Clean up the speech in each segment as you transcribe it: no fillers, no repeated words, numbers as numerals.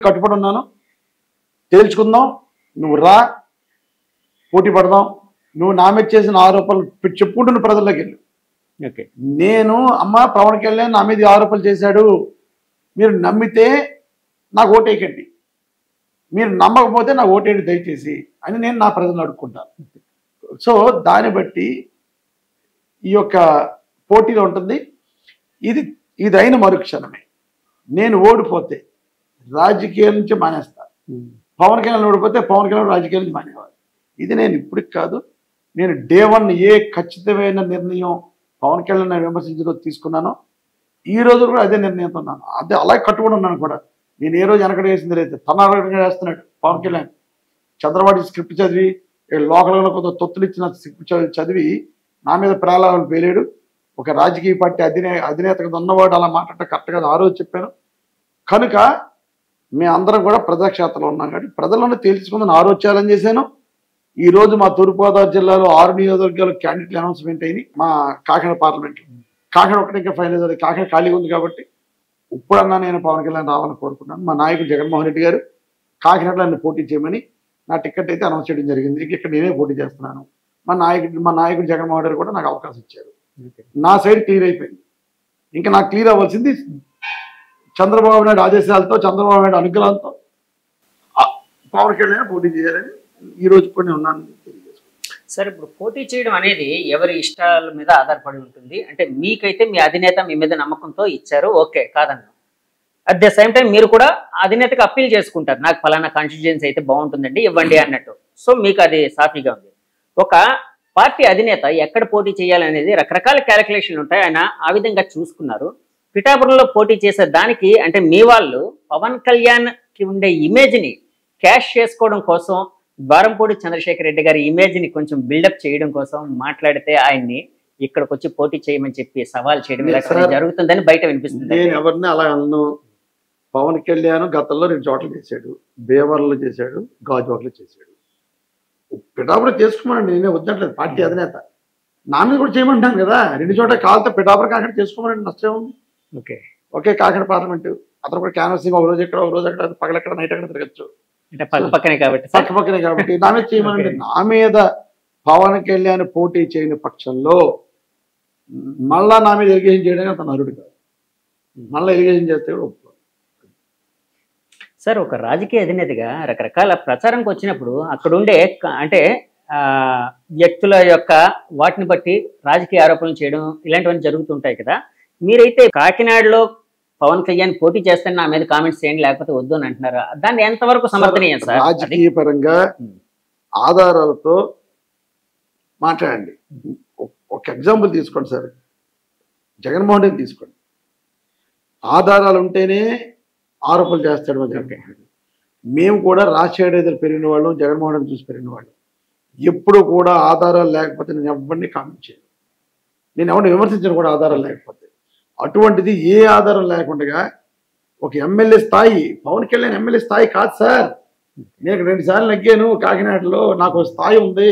కట్టుబడి ఉన్నాను. తేల్చుకుందాం, నువ్వు రా, పోటీ పడదాం. నువ్వు నా మీద చేసిన ఆరోపణలు చెప్పుకుంటున్న ప్రజల్లోకి వెళ్ళు. ఓకే. నేను అమ్మ పవన్ కళ్యాణ్ నా మీద ఆరోపణలు చేశాడు, మీరు నమ్మితే నాకు ఓటేయకండి, మీరు నమ్మకపోతే నాకు ఓటేయండి దయచేసి అని నేను నా ప్రజలను అడుక్కుంటాను. సో దాన్ని బట్టి ఈ యొక్క పోటీలో ఉంటుంది. ఇది అయిన మరుక్షణమే నేను ఓడిపోతే రాజకీయాల నుంచి మానేస్తా, పవన్ కళ్యాణ్ ఓడిపోతే పవన్ కళ్యాణ్ రాజకీయాల నుంచి మానేవాడు. ఇది నేను ఇప్పటికి కాదు, నేను డే 1 ఏ ఖచ్చితమైన నిర్ణయం పవన్ కళ్యాణ్ విమర్శించడం తీసుకున్నానో ఈ రోజు కూడా అదే నిర్ణయంతో ఉన్నాను. అదే అలాగే కట్టుబడి ఉన్నాను కూడా. నేను ఏ రోజు వెనకడ వేసింది లేదు, తన అడగడగా వేస్తున్నాడు పవన్ కళ్యాణ్. చంద్రబాబు స్క్రిప్ట్ చదివి లోకల్గా కొంత తొత్తులు ఇచ్చిన స్క్రిప్ట్ చదివి నా మీద ప్రేలాలను పేలేడు. ఒక రాజకీయ పార్టీ అధినేతగా ఉన్నవాడు అలా మాట్లాడటం కరెక్ట్ కాదు, ఆ రోజు చెప్పాను. కనుక మేమందరం కూడా ప్రజాక్షేత్రంలో ఉన్నాం కాబట్టి ప్రజలను తేల్చుకుందని ఆ రోజు ఛాలెంజ్ చేశాను. ఈ రోజు మా తూర్పుగోదావరి జిల్లాలో 6 నియోజకవర్గాలు క్యాండిడేట్లు అనౌన్స్మెంట్ అయింది. మా కాకినాడ పార్లమెంట్లో కాకినాడ ఒకటి ఇంకా ఫైనల్ అయింది. కాకినాడ ఖాళీగా ఉంది కాబట్టి ఇప్పుడన్నా నేను పవన్ కళ్యాణ్ రావాలని కోరుకున్నాను. మా నాయకుడు జగన్మోహన్ రెడ్డి గారు కాకినాడలో నన్ను పోటీ చేయమని నా టికెట్ అయితే అనౌన్స్ చేయడం జరిగింది. ఇక్కడ నేనే పోటీ చేస్తున్నాను. మా నాయకుడు జగన్మోహన్ రెడ్డి కూడా నాకు అవకాశం ఇచ్చారు. నా సైడ్ క్లియర్ అయిపోయింది. ఇంకా నాకు క్లియర్ అవ్వాల్సింది చంద్రబాబు నాయుడు ఆదేశాలతో, చంద్రబాబు నాయుడు అనుగ్రహంతో పవన్ కళ్యాణ్ పోటీ చేయాలని ఈ రోజు కూడా నేను ఉన్నాను. సార్, ఇప్పుడు పోటీ చేయడం అనేది ఎవరి ఇష్టాల మీద ఆధారపడి ఉంటుంది. అంటే మీకైతే మీ అధినేత మీ మీద నమ్మకంతో ఇచ్చారు, ఓకే కాదన్నా. అట్ ద సేమ్ టైం మీరు కూడా అధినేతకు అప్పీల్ చేసుకుంటారు, నాకు ఫలానా కాన్స్టిట్యుయెన్సీ అయితే బాగుంటుందండి ఇవ్వండి అన్నట్టు. సో మీకు అది సాఫీగా ఉంది. ఒక పార్టీ అధినేత ఎక్కడ పోటీ చేయాలనేది రకరకాల క్యాలిక్యులేషన్లు ఉంటాయి. ఆయన ఆ విధంగా చూసుకున్నారు. పిఠాపురంలో పోటీ చేసే దానికి అంటే మీ వాళ్ళు పవన్ కళ్యాణ్కి ఉండే ఇమేజ్ని క్యాష్ చేసుకోవడం కోసం, ద్వారంపూడి చంద్రశేఖర్ రెడ్డి గారి ఇమేజ్ని కొంచెం బిల్డప్ చేయడం కోసం మాట్లాడితే ఆయన్ని ఇక్కడికి వచ్చి పోటీ చేయమని చెప్పి సవాల్ చేయడం జరుగుతుందని బయట వినిపిస్తుంది. నేను ఎవరిని అలా అన్ను. పవన్ కళ్యాణ్ గతంలో 2 చోట్ల చేశాడు, భీమవరంలో చేశాడు, గాజువాకలో చేశాడు. పిఠాపురం చేసుకోమనండి, నేనే వద్దట్లేదు. పార్టీ అధినేత నా మీద కూడా చేయమంటాను కదా. 2 చోట్ల కావాలంటే పిఠాపురం కాకినాడ చేసుకోమనండి, నష్టం ఉంది. ఓకే కాకినాడ పార్లమెంటు అతను కూడా క్యాన్వసింగ్ ఒక రోజు ఎక్కడ, ఒక రోజు అక్కడ, పగలెక్కడ, నైట్ అక్కడ తిరగచ్చు. పక్కనే కాబట్టి నా మీద చేయమనండి. నా మీద పవన్ కళ్యాణ్ పోటీ చేయని పక్షంలో మళ్ళా నా మీద ఎలిగేషన్ చేయడానికి అతను అరుడు కాదు. మళ్ళీ ఎలిగేషన్ చేస్తే కూడా ఒప్పుకోవాలి. సార్, ఒక రాజకీయ అధినేతగా రకరకాల ప్రచారంకి వచ్చినప్పుడు అక్కడ ఉండే అంటే వ్యక్తుల యొక్క వాటిని బట్టి రాజకీయ ఆరోపణలు చేయడం ఇలాంటివన్నీ జరుగుతుంటాయి కదా. మీరైతే కాకినాడలో పవన్ కళ్యాణ్ పోటీ చేస్తే నా మీద కామెంట్స్ చేయండి లేకపోతే వద్దు అని అంటున్నారు. దాన్ని ఎంతవరకు సమర్థనీయం సార్? రాజకీయ పరంగా ఆధారాలతో మాట్లాడండి. ఒక ఎగ్జాంపుల్ తీసుకోండి సార్, జగన్మోహన్ రెడ్డి తీసుకోండి. ఆధారాలు ఉంటేనే ఆరోపణలు చేస్తాడు మా జగన్మోహన్ రెడ్డి. మేము కూడా రాజశేఖర్ రెడ్డి పెరిగిన వాళ్ళు, జగన్మోహన్ రెడ్డి చూసి పెరిగిన వాళ్ళు. ఎప్పుడు కూడా ఆధారాలు లేకపోతే నేను ఎవరిని కామెంట్ చేయను, నేను ఎవరిని విమర్శించను కూడా ఆధారాలు లేకపోతే. అటువంటిది ఏ ఆధారం లేకుండా ఒక ఎమ్మెల్యే స్థాయి, పవన్ కళ్యాణ్ ఎమ్మెల్యే స్థాయి కాదు సార్. నేను 2 సార్లు నగ్గాను కాకినాడలో, నాకు స్థాయి ఉంది.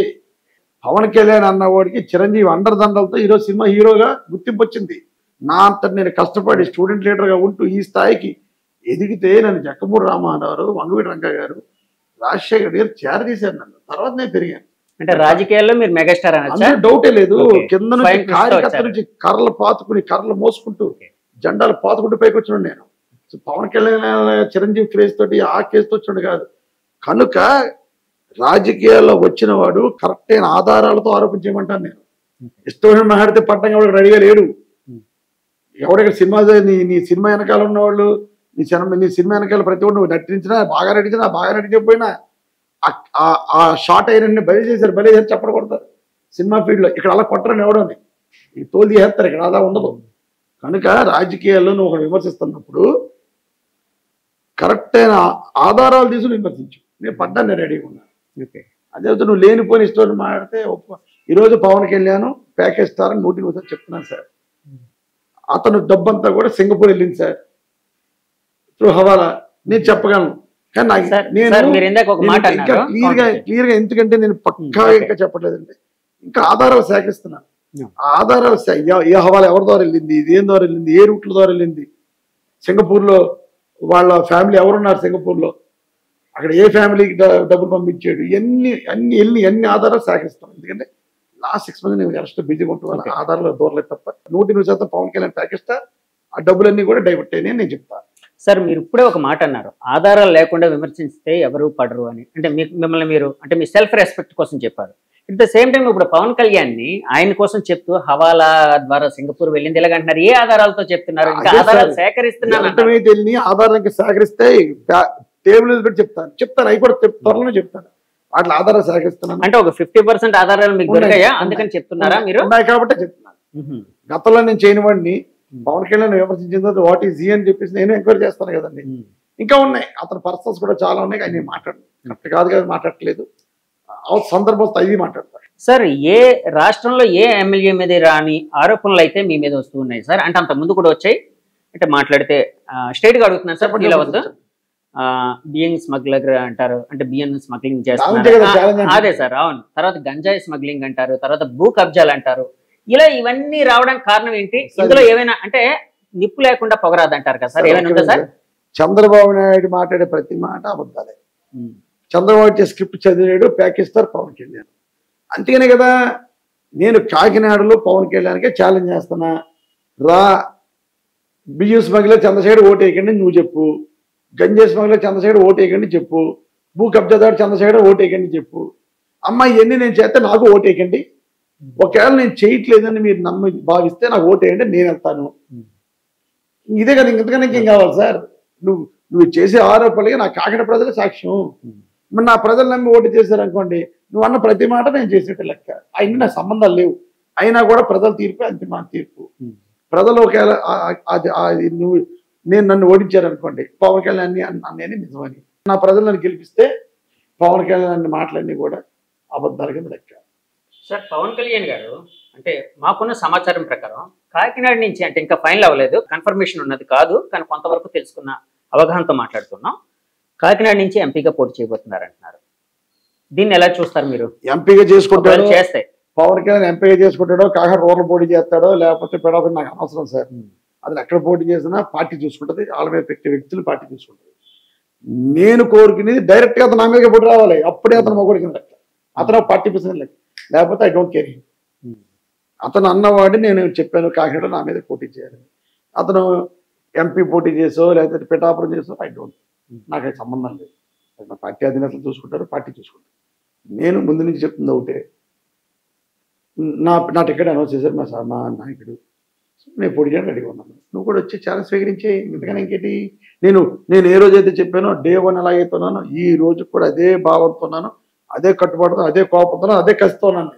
పవన్ కళ్యాణ్ అన్నవాడికి చిరంజీవి అండర్దండలతో ఈరోజు సినిమా హీరోగా గుర్తింపు వచ్చింది. నా అంతటి నేను కష్టపడి స్టూడెంట్ లీడర్గా ఉంటూ ఈ స్థాయికి ఎదిగితే నన్ను జక్కమూడి రామారావు, వంగవీటి రంగ గారు, రాజశేఖర్ గారు చేరదీశారు నన్ను. తర్వాత నేను పెరిగాను. అంటే రాజకీయాల్లో మీరు మెగాస్టార్ అనొచ్చా? డౌటే లేదు. కింద నుంచి కార్యకర్త నుంచి కర్రలు పాతుకుని, కర్రలు మోసుకుంటూ, జెండాలు పాతుకుంటూ పైకి వచ్చినాడు నేను. పవన్ కళ్యాణ్ చిరంజీవి క్రేజ్ తోటి ఆ కేసుతో వచ్చినాడు కాదు. కనుక రాజకీయాల్లో వచ్చిన వాడు కరెక్ట్ అయిన ఆధారాలతో ఆరోపించమంటాను నేను. ఇష్టమైన మాట్లాడితే పట్టం ఎవరికి రెడీగా లేడు. ఎవడెక్కడ సినిమా నీ సినిమా వెనకాల ఉన్నవాళ్ళు, నీ సినిమా వెనకాల ప్రతి ఒక్కరు నువ్వు నటించినా, బాగా నటించకపోయినా ఆ షార్ట్ అయిన బలి చేశారు చెప్పడం కొడతారు సినిమా ఫీల్డ్లో. ఇక్కడ అలా కొట్టరని ఎవడని ఈ తోలు తీసేస్తారు, ఇక్కడ అలా ఉండదు. కనుక రాజకీయాల్లో నువ్వు ఒకటి విమర్శిస్తున్నప్పుడు కరెక్ట్ అయిన ఆధారాలు తీసుకుని విమర్శించు. నేను పడ్డాను, నేను రెడీగా ఉన్నాను. అదే నువ్వు లేనిపోయిన ఇష్టం మాట్లాడితే ఒప్పుకో. ఈరోజు పవన్ కళ్యాణ్ ప్యాకేజ్ స్టార్ 100% చెప్తున్నాను సార్. అతను డబ్బంతా కూడా సింగపూర్ వెళ్ళింది సార్, త్రూ హవాలా. నేను చెప్పగలను, కానీ క్లియర్గా ఎందుకంటే నేను పక్కా ఇంకా చెప్పట్లేదండి, ఇంకా ఆధారాలు సేకరిస్తున్నాను. ఆధారాలు ఏ హవాలా ఎవరి ద్వారా వెళ్ళింది, ఇది ఏం ద్వారా వెళ్ళింది, ఏ రూట్ల ద్వారా వెళ్ళింది, సింగపూర్లో వాళ్ళ ఫ్యామిలీ ఎవరున్నారు సింగపూర్లో, అక్కడ ఏ ఫ్యామిలీకి డబ్బులు పంపించాడు, ఎన్ని ఆధారాలు సేకరిస్తాం. ఎందుకంటే లాస్ట్ 6 మంత్స్ నేను అరెస్ట్ బిజీగా ఉంటున్నాను, ఆధారాలు దూరలేదు తప్ప 100% పవన్ కళ్యాణ్ ప్యాకేస్తా ఆ డబ్బులన్నీ కూడా డైవర్ట్ అయినాయి నేను చెప్తాను. సార్ మీరు ఇప్పుడే ఒక మాట అన్నారు, ఆధారాలు లేకుండా విమర్శిస్తే ఎవరు పడరు అని. అంటే మిమ్మల్ని మీరు అంటే మీ సెల్ఫ్ రెస్పెక్ట్ కోసం చెప్పారు. అట్ ద సేమ్ టైం ఇప్పుడు పవన్ కళ్యాణ్ ని ఆయన కోసం చెప్తూ హవాలా ద్వారా సింగపూర్ వెళ్ళింది ఇలాగంటున్నారు. ఏ ఆధారాలతో చెప్తున్నారు? ఇంకా ఆధారాలు సేకరిస్తున్నారు. ఆధారాలకి సేకరిస్తే టేబుల్ పెట్టి చెప్తాను అవి కూడా త్వరలోనే చెప్తాను. వాటి ఆధారాలు సేకరిస్తున్నాను అంటే ఒక 50% ఆధారాలు మీకు దొరికాయా అందుకని చెప్తున్నారా మీరు? ఉన్నాయి కాబట్టి చెప్తున్నాను. గతంలో నేను చేయని వాడిని పవన్ కళ్యాణ్ విమర్శించిన తర్వాత వాట్ ఈజ్ అని చెప్పేసి నేను ఎంక్వైరీ చేస్తాను కదండి. ఇంకా ఉన్నాయి అతని పర్సన్స్ కూడా చాలా ఉన్నాయి, కానీ నేను కరెక్ట్ కాదు కదా మాట్లాడట్లేదు, సందర్భం అవి మాట్లాడతారు. సార్ ఏ రాష్ట్రంలో ఏ ఎమ్మెల్యే మీద రాని ఆరోపణలు అయితే మీ మీద వస్తూ ఉన్నాయి సార్? అంటే అంత ముందు కూడా వచ్చాయి, అంటే మాట్లాడితే స్ట్రైట్ గా అడుగుతున్నాను సార్, ఫీల్ అవ్వద్దు. బియ్యం స్మగ్లర్ అంటారు, అంటే బియ్యం స్మగ్లింగ్ చేస్తున్నారు, అదే సార్ అవును. తర్వాత గంజాయి స్మగ్లింగ్ అంటారు, తర్వాత భూ కబ్జాలు అంటారు. ఇలా ఇవన్నీ రావడానికి కారణం ఏంటి? ఇందులో ఏమైనా అంటే నిప్పు లేకుండా పొగరాదు అంటారు కదా సార్, ఏమైనా ఉందా సార్? చంద్రబాబు నాయుడు మాట్లాడే ప్రతి మాట అబద్ధాలే. చంద్రబాబు స్క్రిప్ట్ చదివాడు ప్యాకిస్తారు పవన్ కళ్యాణ్, అంతేనే కదా. నేను కాకినాడలో పవన్ కళ్యాణ్కే ఛాలెంజ్ చేస్తున్నా, రా బియ్యం స్మగ్లర్ చంద్రశేఖర్ ఓటు వేయకండి నువ్వు చెప్పు, గంజాయి స్మగ్లర్ చంద్రశేఖర్ ఓటు వేయకండి చెప్పు, భూ కబ్జాదారు చంద్రశేఖర్ ఓటు వేయకండి చెప్పు. అమ్మ ఇవన్నీ నేను చేస్తే నాకు ఓటు వేయకండి, ఒకవేళ నేను చేయట్లేదని మీరు భావిస్తే నాకు ఓటు వేయండి, నేను వెళ్తాను. ఇదే కదా, ఇంతకన్నా ఇంకేం కావాలి సార్? నువ్వు చేసే ఆరోపణలకి నా కాకినాడ ప్రజల సాక్ష్యం. మరి నా ప్రజలు నమ్మి ఓటు చేశారనుకోండి, నువ్వు అన్న ప్రతి మాట నేను చేసేట్టు లెక్క. అయినా నాకు సంబంధాలు లేవు, అయినా కూడా ప్రజల తీర్పు అంతిమ తీర్పు. ప్రజలు ఒకవేళ నన్ను ఓడించారనుకోండి, పవన్ కళ్యాణ్ అన్నీ నిజమని, నా ప్రజలు నన్ను గెలిపిస్తే పవన్ కళ్యాణ్ మాటలన్నీ కూడా అబద్ధాల కింద లెక్క. సార్ పవన్ కళ్యాణ్ గారు అంటే మాకున్న సమాచారం ప్రకారం కాకినాడ నుంచి, అంటే ఇంకా ఫైనల్ అవ్వలేదు, కన్ఫర్మేషన్ ఉన్నది కాదు కానీ కొంతవరకు తెలుసుకున్న అవగాహనతో మాట్లాడుతున్నాం, కాకినాడ నుంచి ఎంపీగా పోటీ చేయబోతున్నారు అంటున్నారు. దీన్ని ఎలా చూస్తారు మీరు? ఎంపీగా చేసుకుంటాడు చేస్తే పవన్ కళ్యాణ్ ఎంపీగా చేసుకుంటాడో, కాకినాడ రూరల్ పోటీ చేస్తాడో లేకపోతే పెడవని నాకు అనవసరం సార్. అది ఎక్కడ పోటీ చేసినా పార్టీ చూసుకుంటుంది, వాళ్ళ మీద పెట్టే వ్యక్తులు పార్టీ చూసుకుంటుంది. నేను కోరుకునేది డైరెక్ట్ గా అతను నా మీదకి పోటీ రావాలి, అప్పుడే అతను మొగుడి కింద లెక్క, అతను పార్టీ పర్సన్ లెక్క, లేకపోతే ఐ డోంట్ కేర్. అతను అన్నవాడిని నేను చెప్పాను కాకినాడ నా మీద పోటీ చేయాలని. అతను ఎంపీ పోటీ చేసో లేకపోతే పిఠాపురం చేసో ఐ డోంట్, నాకు అది సంబంధం లేదు. నా పార్టీ అధినేతలు చూసుకుంటారు, పార్టీ చూసుకుంటారు. నేను ముందు నుంచి చెప్తుంది ఒకటే, నా టికెట్ అనౌన్స్ చేశారు మా నాయకుడు, నేను పోటీ చేయడానికి రెడీగా ఉన్నాను. నువ్వు కూడా వచ్చి ఛాలెంజ్ స్వీకరించే, ఎందుకని ఇంకేంటి. నేను ఏ రోజైతే చెప్పానో డే 1 ఎలాగైతే ఉన్నానో ఈ రోజు కూడా అదే భావంతో ఉన్నాను, అదే కట్టుబాటుతో, అదే కోపంతో, అదే కసితో ఉన్నాను.